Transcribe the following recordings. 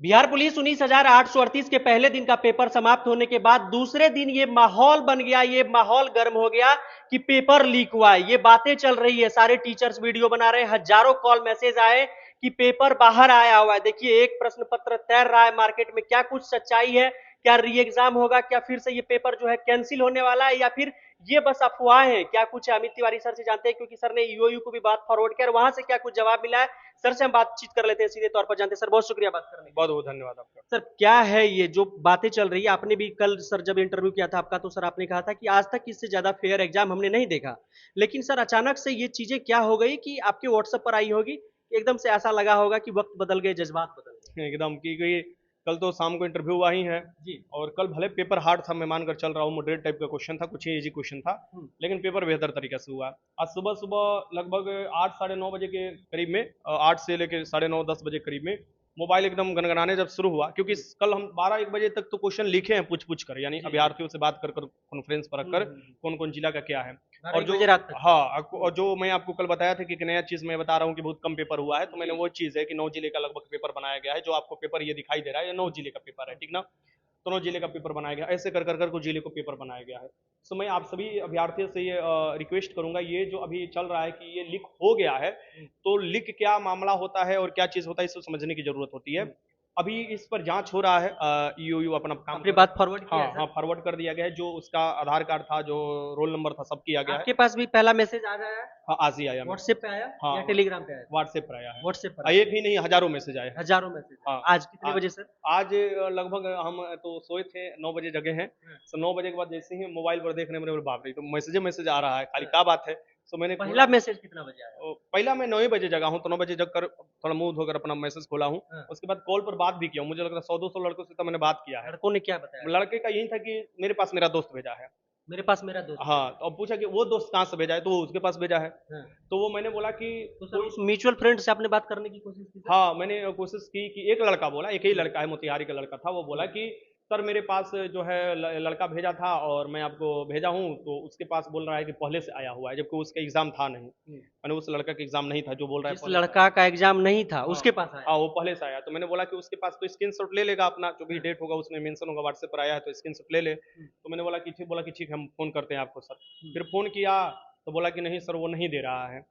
Bihar police 19,838 के पहले दिन का पेपर समाप्त होने के बाद दूसरे दिन ये माहौल बन गया, ये माहौल गर्म हो गया कि पेपर लीक हुआ है। ये बातें चल रही है, सारे टीचर्स वीडियो बना रहे हैं, हजारों कॉल मैसेज आए कि पेपर बाहर आया हुआ है। देखिए, एक प्रश्न पत्र तैर रहा है मार्केट में, क्या कुछ सच्चाई है? क्या री एग्जाम होगा? क्या फिर से ये पेपर जो है कैंसिल होने वाला है, या फिर ये बस अफवाह है? क्या कुछ है? अमित तिवारी सर से जानते हैं, क्योंकि सर ने ईओयू को भी बात फॉरवर्ड किया और वहां से क्या कुछ जवाब मिला है। सर से हम बातचीत कर लेते हैं सीधे तौर पर, जानते हैं। सर, बहुत शुक्रिया बात करने के लिए। बहुत बहुत धन्यवाद आपका। सर, क्या है ये जो बातें चल रही है? आपने भी कल सर जब इंटरव्यू किया था आपका, तो सर आपने कहा था कि आज तक इससे ज्यादा फेयर एग्जाम हमने नहीं देखा। लेकिन सर, अचानक से ये चीजें क्या हो गई कि आपके व्हाट्सएप पर आई होगी, एकदम से ऐसा लगा होगा कि वक्त बदल गए, जज्बात बदल गए। एकदम की गई। कल तो शाम को इंटरव्यू हुआ ही है। जी। और कल भले पेपर हार्ड था, मैं मानकर चल रहा हूँ, मॉडरेट टाइप का क्वेश्चन था, कुछ ही इजी क्वेश्चन था। हम्म। लेकिन पेपर बेहतर तरीके से हुआ। आज सुबह सुबह लगभग 8 साढ़े 9 बजे के करीब में, 8 से लेकर साढ़े 9 10 बजे करीब में मोबाइल एकदम गनगनाने जब शुरू हुआ, क्योंकि जी। कल हम 12 1 बजे तक तो क्वेश्चन लिखे हैं पूछ पूछ कर, यानी जी। जी। अभ्यर्थियों से बात कर कर कॉन्फ्रेंस पर रखकर कौन कौन जिला का क्या है। बारह और एक जो, बजे रात तक। हाँ, और जो मैं आपको कल बताया था कि एक नया चीज मैं बता रहा हूँ कि बहुत कम पेपर हुआ है, तो मैंने जी। वो चीज है कि 9 जिले का लगभग पेपर बनाया गया है। जो आपको पेपर ये दिखाई दे रहा है, ये 9 जिले का पेपर है, ठीक ना। तो 9 जिले का पेपर बनाया गया, ऐसे कर कर कर कुछ जिले को पेपर बनाया गया है। तो मैं आप सभी अभ्यर्थियों से ये रिक्वेस्ट करूंगा, ये जो अभी चल रहा है कि ये लीक हो गया है, तो लीक क्या मामला होता है और क्या चीज होता है, इसको समझने की जरूरत होती है। अभी इस पर जांच हो रहा है, ईओयू अपना काम आपने कर रहा बात फॉरवर्ड है। किया है हाँ हाँ, सर? फॉरवर्ड कर दिया गया है, जो उसका आधार कार्ड था, जो रोल नंबर था, सब किया गया है। आपके पास भी पहला मैसेज आ गया है? हाँ, आज ही आया मेरे व्हाट्सएप पास। पे आया हाँ, या टेलीग्राम पे आया? व्हाट्सएप पर आया है। व्हाट्सएप पर एक आया। ही नहीं, हजारों मैसेज आए हैं। हजारों मैसेज हाँ। आए। आज कितने आ- बजे सर? आज लगभग हम तो सोए थे, 9 बजे जगे हैं। हाँ। तो 9 बजे के बाद जैसे ही मोबाइल पर देखने में, बाप रे, तो मैसेज आ रहा है खाली, हाँ। क्या बात है। तो मैंने खोला। पहला मैसेज कितना बजे आया? पहला मैं 9 ही बजे जगा हूँ, तो 9 बजे जग कर थोड़ा मुंह धोकर अपना मैसेज खोला हूँ। हाँ। उसके बाद कॉल पर बात भी किया हूँ, मुझे लग रहा है 100 200 लड़कों से तो मैंने बात किया है। लड़कों ने क्या बताया सर? लड़के का यही था कि मेरे पास मेरा दोस्त भेजा है। मेरे पास मेरा दोस्त है। हाँ, तो अब पूछा कि वो दोस्त कहाँ से भेजा है, तो वो उसके पास भेजा है। हाँ। तो वो मैंने बोला कि तो सर, कोई, उस म्यूचुअल फ्रेंड से आपने बात करने की कोशिश की सर? हाँ, मैंने कोशिश की कि एक लड़का बोला, एक ही हम्म। लड़का है, मोतिहारी का लड़का था, वो बोला हम्म। कि सर मेरे पास जो है लड़का भेजा था और मैं आपको भेजा हूँ, तो उसके पास बोल रहा है कि पहले से आया हुआ है, जबकि उसका एग्जाम था नहीं। हम्म। मैंने, उस लड़का का एग्जाम नहीं था जो बोल रहा है जिस पहले से आया। लड़का का एग्जाम नहीं था हाँ उसके पास आया? हाँ, वो पहले से आया। तो मैंने बोला कि उसके पास तो स्क्रीन शॉट ले लेगा अपना, जो भी हाँ। डेट होगा उसमें मेंशन होगा, व्हाट्सएप पर आया है तो स्क्रीन शॉट ले ले। हम्म। तो मैंने बोला कि ठीक, बोला कि ठीक, हम फोन करते हैं आपको सर। हम्म। फिर फोन किया, तो बोला कि नहीं सर, वो नहीं दे रहा है।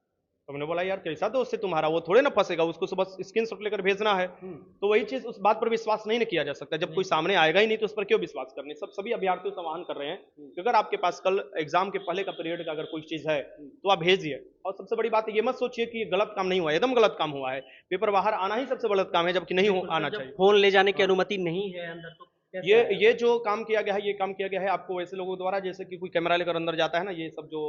तो मैंने बोला यार, कैसा दोस्त है तुम्हारा, वो थोड़े ना फंसेगा, उसको तो बस स्क्रीन शॉट लेकर भेजना है। हम्म। तो वही चीज, उस बात पर विश्वास नहीं ना किया जा सकता, जब नहीं कोई किया। सामने आएगा ही नहीं तो उस पर क्यों विश्वास करने। सभी अभ्यर्थियों से आह्वान कर रहे हैं कि अगर आपके पास कल एग्जाम के पहले का पीरियड का अगर कोई चीज है तो आप भेजिए। और सबसे बड़ी बात ये मत सोचिए कि ये गलत काम नहीं हुआ है, एकदम गलत काम हुआ है। पेपर बाहर आना ही सबसे गलत काम है, जबकि नहीं बिल्कुल आना सर, जब चाहिए। फोन ले जाने की हाँ। अनुमति नहीं है अंदर, तो कैसे ये आया ये सर? जो काम किया गया है, ये काम किया गया है आपको वैसे लोगों द्वारा, जैसे कि कोई कैमरा लेकर अंदर जाता है ना, ये सब जो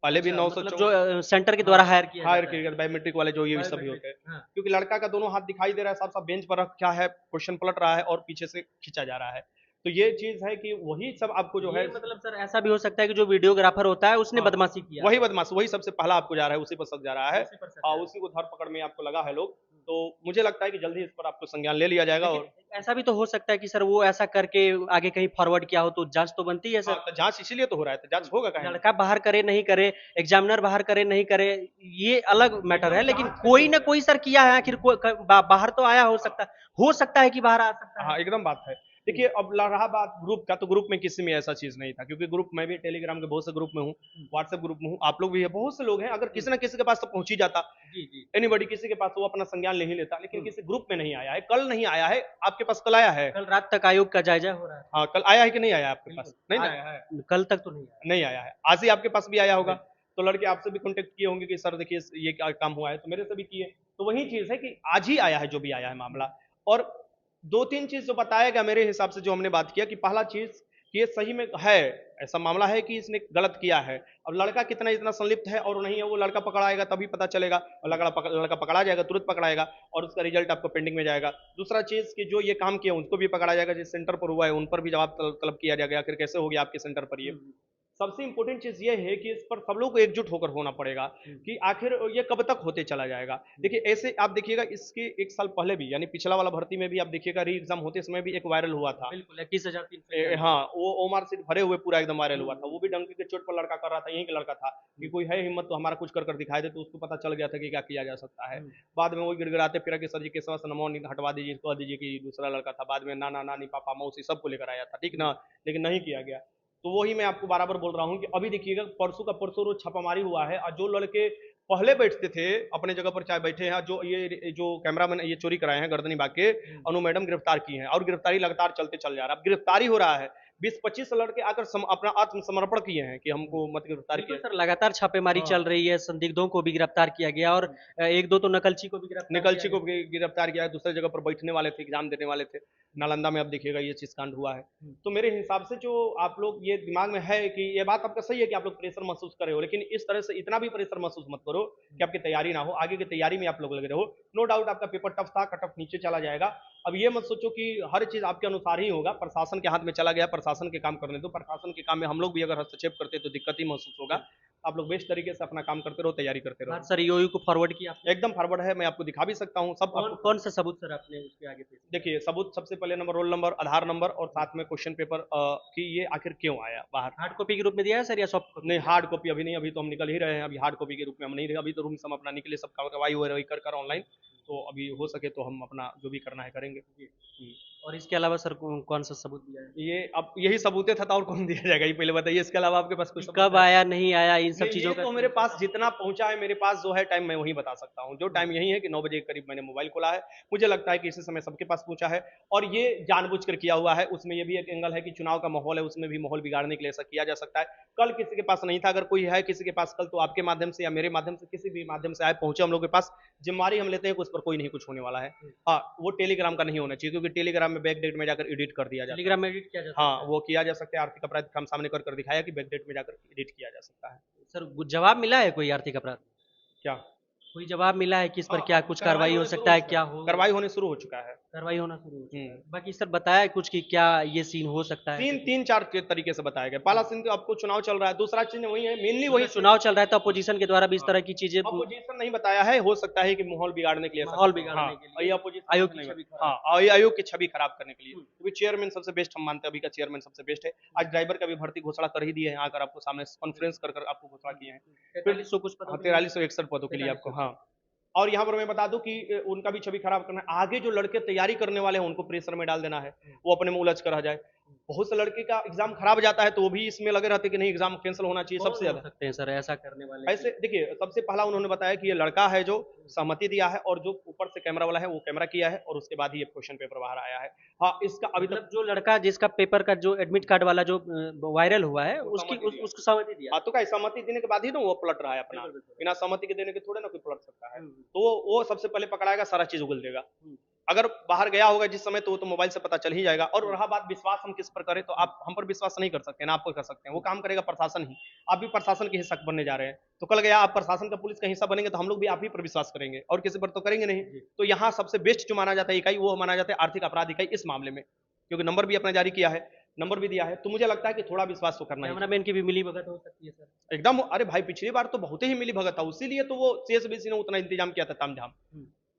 पहले भी अच्छा, नौ सौ मतलब चौ जो सेंटर के हाँ, द्वारा हायर किया हायर जाता है। किए गए बायोमेट्रिक वाले जो ये सभी बायोमेट्रिक। होते हैं। हाँ। क्योंकि लड़का का दोनों हाथ दिखाई दे रहा है साफ साफ, बेंच पर रखा है, क्वेश्चन पलट रहा है और पीछे से खींचा जा रहा है। तो ये चीज है कि वही सब आपको जो है। ये मतलब सर, ऐसा भी हो सकता है कि जो वीडियोग्राफर होता है उसने हाँ, बदमाशी किया वही हो? बदमाश, वही सबसे पहला आपको जा रहा है, उसी पर शक जा रहा है। उसी पर शक हाँ, है। उसी को धर पकड़ में आपको लगा है लोग। तो मुझे लगता है कि जल्दी इस पर आपको संज्ञान ले लिया जाएगा। लेकिन और ऐसा भी तो हो सकता है कि सर वो ऐसा करके आगे कहीं फॉरवर्ड किया हो, तो जांच तो बनती है हाँ, सर। तो जांच इसीलिए तो हो रहा है, तो जांच होगा काहे नहीं। लड़का बाहर करे नहीं करे, एग्जामिनर बाहर करे नहीं करे, ये अलग मैटर है, एकदम लेकिन जांच करके कोई हो ना रहा है। कोई सर किया है आखिर। बाहर तो आया हो सकता है कि बाहर आ सकता है। हाँ, एकदम बात है। देखिए, अब रहा बात ग्रुप का, तो ग्रुप में किसी में ऐसा चीज नहीं था, क्योंकि ग्रुप, मैं भी टेलीग्राम के बहुत से ग्रुप में हूँ, व्हाट्सएप ग्रुप में हूँ, आप लोग भी है, बहुत से लोग हैं। अगर किसी ना किसी के पास तो पहुंच ही जाता, जी जी। एनीबॉडी किसी के पास, वो अपना संज्ञान ले ही लेता। लेकिन किसी ग्रुप में नहीं आया है, कल नहीं आया है। आपके पास कल आया है? कल रात तक आयोग का जायजा हो रहा है। हाँ, कल आया है कि नहीं आया आपके बिल्कुल। पास? नहीं ना आज, आया है। कल तक तो नहीं आया। नहीं आया है, आज ही आपके पास भी आया होगा। बिल्कुल। तो लड़के आपसे भी कांटेक्ट किए होंगे कि सर देखिए ये क्या काम हुआ है, तो मेरे से भी किए। तो वही चीज है कि आज ही आया है जो भी आया है मामला। और दो तीन चीज जो बताया गया मेरे हिसाब से, जो हमने बात किया, कि पहला चीज कि ये सही में है, ऐसा मामला है कि इसने गलत किया है। अब लड़का कितना इतना संलिप्त है और नहीं है, वो लड़का पकड़ाएगा तभी पता चलेगा, और लड़का पकड़ा जाएगा, तुरंत पकड़ाएगा, और उसका रिजल्ट आपको पेंडिंग में जाएगा। दूसरा चीज कि जो ये काम किया उनको भी पकड़ा जाएगा, जिस सेंटर पर हुआ है उन पर भी जवाब तलब किया जाएगा, आखिर कैसे हो गया आपके सेंटर पर ये। सबसे इंपॉर्टेंट चीज ये है कि इस पर सब लोग को एकजुट होकर होना पड़ेगा कि आखिर ये कब तक होते चला जाएगा। देखिए ऐसे आप देखिएगा इसके 1 साल पहले भी यानी पिछला वाला भर्ती में भी आप देखिएगा री एग्जाम होते समय भी एक वायरल हुआ था। बिल्कुल 21,391। हाँ, वो ओमार सीट भरे हुए पूरा एकदम वायरल हुआ था। वो भी डंकी के चोट पर लड़का कर रहा था, यहीं का लड़का था कि कोई है हिम्मत तो हमारा कुछ कर दिखाई दे, तो उसको पता चल गया था कि क्या किया जा सकता है। बाद में वो गिड़गिड़ाते फिरा कि सर जी केसवा से नमो हटवा दीजिए, कह दीजिए कि दूसरा लड़का था। बाद में नाना नानी पापा मौसी सबको लेकर आया था, ठीक ना, लेकिन नहीं किया गया। तो वही मैं आपको बराबर बोल रहा हूँ कि अभी देखिएगा परसों का परसों रोज छापामारी हुआ है, और जो लड़के पहले बैठते थे अपने जगह पर चाहे बैठे हैं, जो कैमरामैन ये चोरी कराए हैं गर्दनी बाग के, अनु मैडम गिरफ्तार की हैं, और गिरफ्तारी लगातार चलते चल जा रहा है। अब गिरफ्तारी हो रहा है, 20-25 लड़के आकर अपना आत्मसमर्पण किए हैं कि हमको मत गिरफ्तार बिल्कुल किया। सर, लगातार छापेमारी हाँ। चल रही है, संदिग्धों को भी गिरफ्तार किया गया और एक दो तो नकलची को भी गिरफ्तार निकलची किया को भी गिरफ्तार किया है, दूसरी जगह पर बैठने वाले थे, एग्जाम देने वाले थे। नालंदा में अब देखिएगा ये चीज कांड हुआ है। तो मेरे हिसाब से जो आप लोग ये दिमाग में है कि ये बात आपका सही है कि आप लोग प्रेशर महसूस कर रहे हो, लेकिन इस तरह से इतना भी प्रेशर महसूस मत करो कि आपकी तैयारी ना हो, आगे की तैयारी में आप लोग लगे रहो। नो डाउट आपका पेपर टफ था, कट ऑफ नीचे चला जाएगा। अब ये मत सोचो कि हर चीज आपके अनुसार ही होगा, प्रशासन के हाथ में चला गया, प्रशासन के काम करने दो। प्रशासन के काम में हम लोग भी अगर हस्तक्षेप करते तो दिक्कत ही महसूस होगा। आप लोग बेस्ट तरीके से अपना काम करते रहो, तैयारी करते बात रहो। सर ईओयू को फॉरवर्ड किया आपने? एकदम फॉरवर्ड है, मैं आपको दिखा भी सकता हूँ सब कौन आपको। कौन सा सबूत सर आपने उसके आगे पेश किया? देखिए सबूत सबसे पहले नंबर रोल नंबर, आधार नंबर और साथ में क्वेश्चन पेपर कि ये आखिर क्यों आया बाहर। हार्ड कॉपी के रूप में दिया है सर या सॉफ्ट कॉपी? नहीं, हार्ड कॉपी अभी नहीं, अभी तो हम निकल ही रहे हैं, अभी हार्ड कॉपी के रूप में हम नहीं रहे, अभी तो रूम से हम अपना निकले, सब कार्रवाई हो रही कर ऑनलाइन। तो अभी हो सके तो हम अपना जो भी करना है करेंगे। और इसके अलावा सर कौन सा सबूत दिया है? ये अब यही सबूत था, तो और कौन दिया जाएगा ये पहले बताइए, इसके अलावा आपके पास कुछ सबूत कब है? आया नहीं आया इन सब ये चीजों का तो मेरे पास जितना पहुंचा है, मेरे पास जो है टाइम मैं वही बता सकता हूँ। जो टाइम यही है कि 9 बजे के करीब मैंने मोबाइल खोला है, मुझे लगता है कि इसी समय सबके पास पहुंचा है, और ये जानबूझकर किया हुआ है। उसमें ये भी एक एंगल है कि चुनाव का माहौल है, उसमें भी माहौल बिगाड़ने के लिए ऐसा किया जा सकता है। कल किसी के पास नहीं था, अगर कोई है किसी के पास कल, तो आपके माध्यम से या मेरे माध्यम से, किसी भी माध्यम से आए पहुंचे हम लोग के पास, जिम्मेवारी हम लेते हैं कि उस पर कोई नहीं कुछ होने वाला है। हाँ, वो टेलीग्राम का नहीं होना चाहिए, क्योंकि टेलीग्राम में बैक डेट में जाकर एडिट कर दिया जाता है। टेलीग्राम में एडिट किया जा सकता हाँ, है? वो किया जा सकता है, आर्थिक अपराध का हम सामने कर दिखाया कि बैक डेट में जाकर एडिट किया जा सकता है। सर जवाब मिला है कोई आर्थिक अपराध? क्या? कोई जवाब मिला है कि इस पर हाँ, क्या कुछ कार्रवाई हो होने शुरू सकता है, चुका क्या हो? कार्रवाई होने शुरू हो चुका है। कार्रवाई होना शुरू हो चुका है। हम्म। बाकी सर बताया कुछ कि क्या ये सीन हो सकता है? तीन चार के तरीके से बताया गया। पहला सीन तो आपको चुनाव चल रहा है, दूसरा चीज वही है, मेनली वही चुनाव चल रहा है तो अपोजिशन के द्वारा भी इस तरह की चीजें अपोजिशन नहीं बताया है, हो सकता है कि माहौल बिगाड़ने के लिए ऐसा माहौल कर- बिगाड़ने हाँ, के लिए, ये अपोजिशन आयोग की नहीं छवि बताया। खराब। हाँ, आयोग की छवि खराब करने के लिए, क्योंकि चेयरमैन सबसे बेस्ट हम मानते हैं, अभी का चेयरमैन सबसे बेस्ट है। आज ड्राइवर का भी भर्ती घोषणा कर ही दिए हैं, आकर आपको सामने कॉन्फ्रेंस कर आपको घोषणा किए हैं। 4300 कुछ पदों के लिए। 4361 पदों के लिए आपको। हाँ, और यहाँ पर मैं बता दूं कि उनका भी छवि खराब करना है। आगे जो लड़के तैयारी करने वाले हैं उनको प्रेशर में डाल देना है, वो अपने में उलझ कर रह जाए। बहुत से लड़के का एग्जाम खराब जाता है तो वो भी इसमें लगे रहते कि नहीं एग्जाम कैंसिल होना चाहिए। सबसे कौन हो ज्यादा सकते हैं सर ऐसा करने वाले? ऐसे देखिए, सबसे पहला उन्होंने बताया कि ये लड़का है जो सहमति दिया है, और जो ऊपर से कैमरा वाला है वो कैमरा किया है, और उसके बाद ही ये क्वेश्चन पेपर बाहर आया है। हाँ, इसका अभी मतलब तक जो लड़का जिसका पेपर का जो एडमिट कार्ड वाला जो वायरल हुआ है वो उसकी सहमति दिया। उसको सहमति दिया। हाँ, तो क्या सहमति देने के बाद ही ना वो पलट रहा है अपना, बिल्कुल, बिल्कुल। बिना सहमति के देने के थोड़े ना कोई पलट सकता है। हम्म। तो वो सबसे पहले पकड़ाएगा, सारा चीज उगल देगा। हम्म। अगर बाहर गया होगा जिस समय, तो वो तो मोबाइल से पता चल ही जाएगा। और रहा बात विश्वास हम किस पर करें, तो आप हम पर विश्वास नहीं कर सकते ना आप पर कर सकते हैं, वो काम करेगा प्रशासन ही। आप भी प्रशासन के हिस्सा बनने जा रहे हैं, तो कल गया आप प्रशासन का पुलिस का हिस्सा बनेंगे, तो हम लोग भी आप ही पर विश्वास करेंगे, और किसी पर तो करेंगे नहीं। तो यहाँ सबसे बेस्ट जो माना जाता है इकाई, वो माना जाता है आर्थिक अपराध इकाई इस मामले में, क्योंकि नंबर भी अपना जारी किया है, नंबर भी दिया है, तो मुझे लगता है कि थोड़ा विश्वास तो करना ही कैमरामैन की भी मिली भगत हो सकती है सर? एकदम। अरे भाई, पिछली बार तो बहुत ही मिली भगत था, उसीलिए तो वो CSBC ने उतना इंतजाम किया था, तामझाम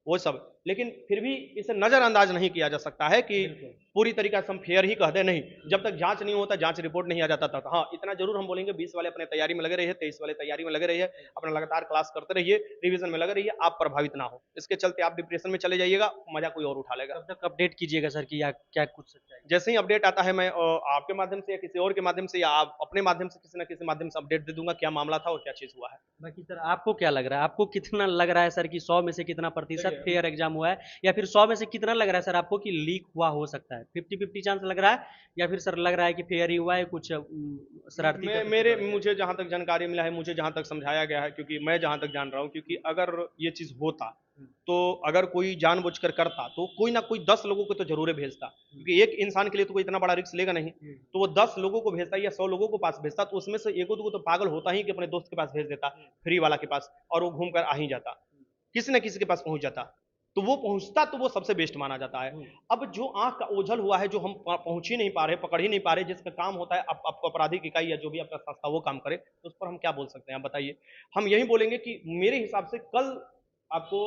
वो सब। लेकिन फिर भी इसे नजरअंदाज नहीं किया जा सकता है कि पूरी तरीका से हम फेयर ही कह दे। नहीं, जब तक जांच नहीं होता, जांच रिपोर्ट नहीं आ जाता था। हाँ, इतना जरूर हम बोलेंगे, 20 वाले अपने तैयारी में लगे रहिए, 23 वाले तैयारी में लगे रहिए, अपना लगातार क्लास करते रहिए, रिवीजन में लगे रहिए, आप प्रभावित ना हो। इसके चलते आप डिप्रेशन में चले जाइएगा, मजा कोई और उठा लेगा। तब तक अपडेट कीजिएगा सर कि क्या कुछ सच्चाई है। जैसे ही अपडेट आता है, मैं आपके माध्यम से या किसी और के माध्यम से, या आप अपने माध्यम से, किसी न किसी माध्यम से अपडेट दे दूंगा क्या मामला था और क्या चीज हुआ है। बाकी सर आपको क्या लग रहा है, आपको कितना लग रहा है सर कि 100 में से कितना प्रतिशत देखिए, फेयर एग्जाम हुआ है, या फिर 100 में से कितना लग रहा है सर आपको कि लीक हुआ हो सकता है? 50-50 चांस लग रहा है, या फिर सर लग रहा है कि फेयर ही हुआ है, कुछ शरारती मुझे जहां तक जानकारी मिला है, मुझे जहां तक समझाया गया है, क्योंकि मैं जहां तक जान रहा हूं, क्योंकि अगर ये चीज होता, तो अगर कोई जानबूझकर करता, तो कोई ना कोई 10 लोगों को तो जरूर भेजता, क्योंकि एक इंसान के लिए तो कोई इतना बड़ा रिस्क लेगा नहीं। तो वो 10 लोगों को भेजता या 100 लोगों को पास भेजता, तो उसमें से एगो दो तो पागल होता ही कि अपने दोस्त के पास भेज देता, फ्री वाला के पास, और वो घूम कर आ ही जाता, किसी न किसी के पास पहुंच जाता। तो वो पहुंचता तो वो सबसे बेस्ट माना जाता है। अब जो आंख का ओझल हुआ है, जो हम पहुंच ही नहीं पा रहे, पकड़ ही नहीं पा रहे, जिसका काम होता है आपको आपराधिक इकाई या जो भी आपका संस्था वो काम करे, तो उस पर हम क्या बोल सकते हैं, आप बताइए। हम यही बोलेंगे कि मेरे हिसाब से कल आपको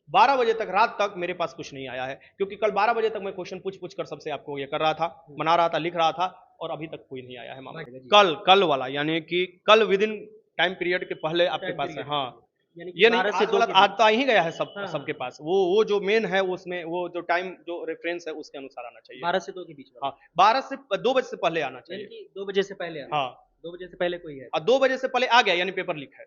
12 बजे तक, रात तक मेरे पास कुछ नहीं आया है, क्योंकि कल 12 बजे तक मैं क्वेश्चन पूछ कर सबसे आपको ये कर रहा था, बना रहा था, लिख रहा था, और अभी तक कोई नहीं आया है मामला। कल वाला, यानी कि कल विद इन टाइम पीरियड के पहले आपके पास है। हाँ, ये नहीं आज वाला, आज तो आ ही गया है सबके पास। वो जो मेन है उसमें, वो जो टाइम जो रेफरेंस है उसके अनुसार आना चाहिए, 12 से 2 के बीच में। हाँ, 12 से 2 बजे से पहले आना चाहिए, 2 बजे से पहले। हाँ, 2 बजे से पहले कोई है, और 2 बजे से पहले आ गया यानी पेपर लीक है।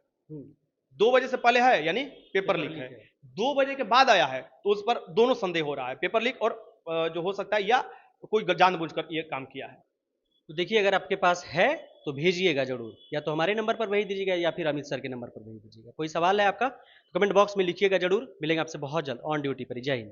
2 बजे से पहले है यानी पेपर लीक है। 2 बजे के बाद आया है तो उस पर दोनों संदेह हो रहा है, पेपर लीक और जो हो सकता है या कोई जानबूझकर ये काम किया है। तो देखिए, अगर आपके पास है तो भेजिएगा जरूर, या तो हमारे नंबर पर भेज दीजिएगा या फिर अमित सर के नंबर पर भेज दीजिएगा। कोई सवाल है आपका तो कमेंट बॉक्स में लिखिएगा जरूर। मिलेंगे आपसे बहुत जल्द ऑन ड्यूटी पर। जय हिंद।